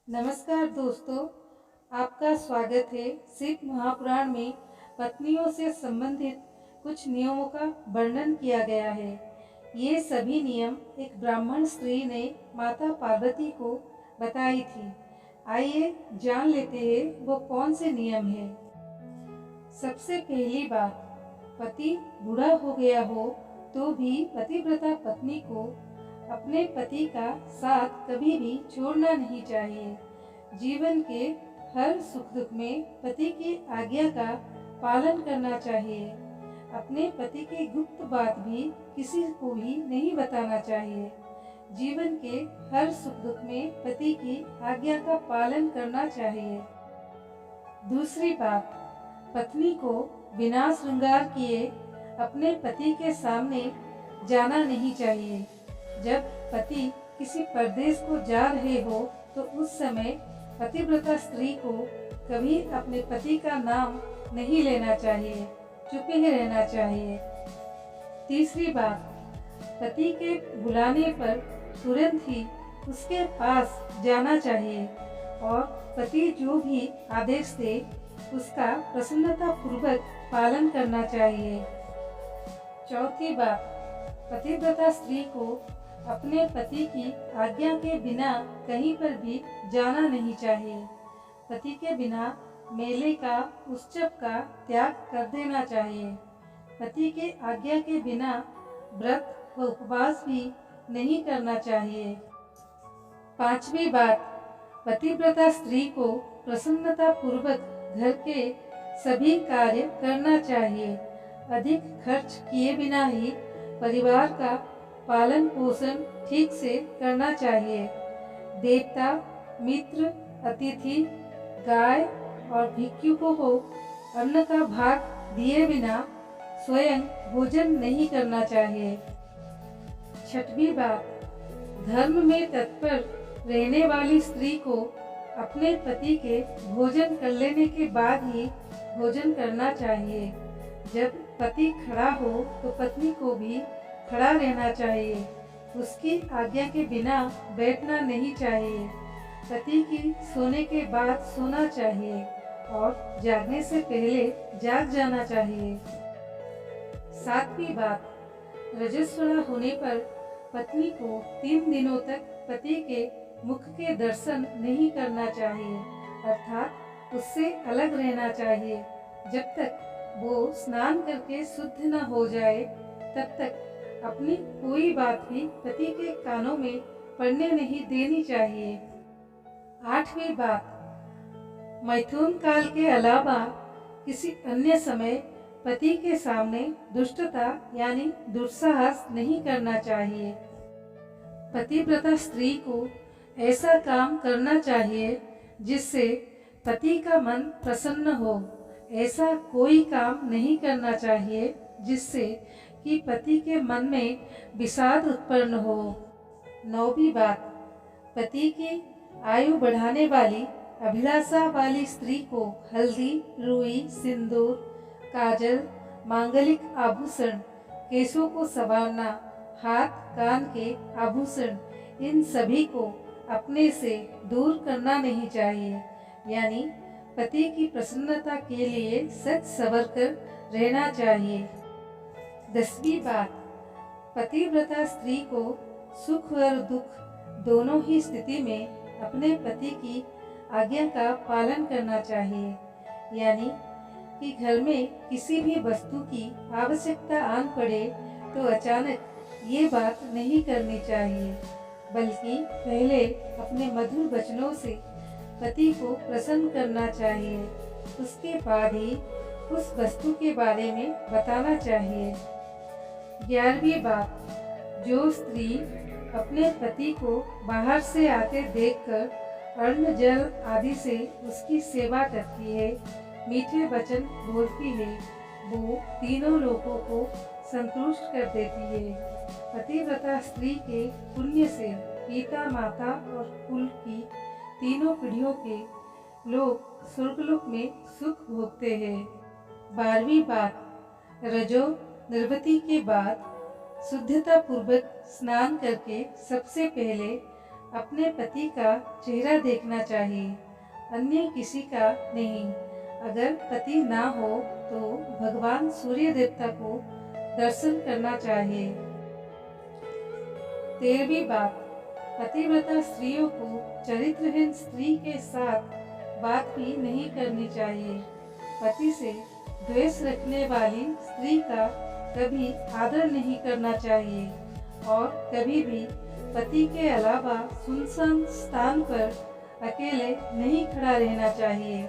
नमस्कार दोस्तों, आपका स्वागत है। शिव महापुराण में पत्नियों से संबंधित कुछ नियमों का वर्णन किया गया है। ये सभी नियम एक ब्राह्मण स्त्री ने माता पार्वती को बताई थी। आइए जान लेते हैं वो कौन से नियम है। सबसे पहली बात, पति बूढ़ा हो गया हो तो भी पतिव्रता पत्नी को अपने पति का साथ कभी भी छोड़ना नहीं चाहिए। जीवन के हर सुख दुख में पति की आज्ञा का पालन करना चाहिए। अपने पति की गुप्त बात भी किसी को भी नहीं बताना चाहिए। जीवन के हर सुख दुख में पति की आज्ञा का पालन करना चाहिए। दूसरी बात, पत्नी को बिना श्रृंगार किए अपने पति के सामने जाना नहीं चाहिए। जब पति किसी परदेश को जा रहे हो तो उस समय पतिव्रता स्त्री को कभी अपने पति का नाम नहीं लेना चाहिए, चुप ही रहना चाहिए। तीसरी बात, पति के बुलाने पर तुरंत ही उसके पास जाना चाहिए और पति जो भी आदेश दे उसका प्रसन्नता पूर्वक पालन करना चाहिए। चौथी बात, पतिव्रता स्त्री को अपने पति की आज्ञा के बिना कहीं पर भी जाना नहीं चाहिए। पति के बिना मेले का उत्सव का त्याग कर देना चाहिए। पति के आज्ञा के बिना व्रत व उपवास भी नहीं करना चाहिए। पांचवी बात, पतिव्रता स्त्री को प्रसन्नता पूर्वक घर के सभी कार्य करना चाहिए। अधिक खर्च किए बिना ही परिवार का पालन पोषण ठीक से करना चाहिए। देवता, मित्र, अतिथि, गाय और भिक्षुकों को अन्न का भाग दिए बिना स्वयं भोजन नहीं करना चाहिए। छठवीं बात, धर्म में तत्पर रहने वाली स्त्री को अपने पति के भोजन कर लेने के बाद ही भोजन करना चाहिए। जब पति खड़ा हो तो पत्नी को भी खड़ा रहना चाहिए। उसकी आज्ञा के बिना बैठना नहीं चाहिए। पति की सोने के बाद सोना चाहिए और जागने से पहले जाग जाना चाहिए। सातवीं बात, रजस्वला होने पर पत्नी को 3 दिनों तक पति के मुख के दर्शन नहीं करना चाहिए, अर्थात उससे अलग रहना चाहिए। जब तक वो स्नान करके शुद्ध न हो जाए तब तक अपनी कोई बात भी पति के कानों में पड़ने नहीं देनी चाहिए। आठवीं बात, मैथुन काल के अलावा किसी अन्य समय पति के सामने दुष्टता यानी दुस्साहस नहीं करना चाहिए। पतिव्रता स्त्री को ऐसा काम करना चाहिए जिससे पति का मन प्रसन्न हो। ऐसा कोई काम नहीं करना चाहिए जिससे कि पति के मन में विषाद उत्पन्न हो। नौवीं बात, पति की आयु बढ़ाने वाली अभिलाषा वाली स्त्री को हल्दी, रुई, सिंदूर, काजल, मांगलिक आभूषण, केशों को संवारना, हाथ कान के आभूषण, इन सभी को अपने से दूर करना नहीं चाहिए। यानी पति की प्रसन्नता के लिए सच संवर कर रहना चाहिए। 10वीं बात, पतिव्रता स्त्री को सुख और दुख दोनों ही स्थिति में अपने पति की आज्ञा का पालन करना चाहिए। यानी कि घर में किसी भी वस्तु की आवश्यकता आन पड़े तो अचानक ये बात नहीं करनी चाहिए, बल्कि पहले अपने मधुर वचनों से पति को प्रसन्न करना चाहिए। उसके बाद ही उस वस्तु के बारे में बताना चाहिए। 11वीं बात, जो स्त्री अपने पति को बाहर से आते देखकर अन्न जल आदि से उसकी सेवा करती है, मीठे वचन बोलती है, वो तीनों लोगों को संतुष्ट कर देती है। पतिव्रता स्त्री के पुण्य से पिता, माता और कुल की तीनों पीढ़ियों के लोग स्वर्गलोक में सुख भोगते हैं। 12वीं बात, रजो निर्वृत्ति के बाद शुद्धता पूर्वक स्नान करके सबसे पहले अपने पति का चेहरा देखना चाहिए, अन्य किसी का नहीं। अगर पति ना हो तो भगवान सूर्य देवता को दर्शन करना चाहिए। 13वीं बात, पतिव्रता स्त्रियों को चरित्रहीन स्त्री के साथ बात भी नहीं करनी चाहिए। पति से द्वेष रखने वाली स्त्री का कभी आदर नहीं करना चाहिए और कभी भी पति के अलावा सुनसान स्थान पर अकेले नहीं खड़ा रहना चाहिए।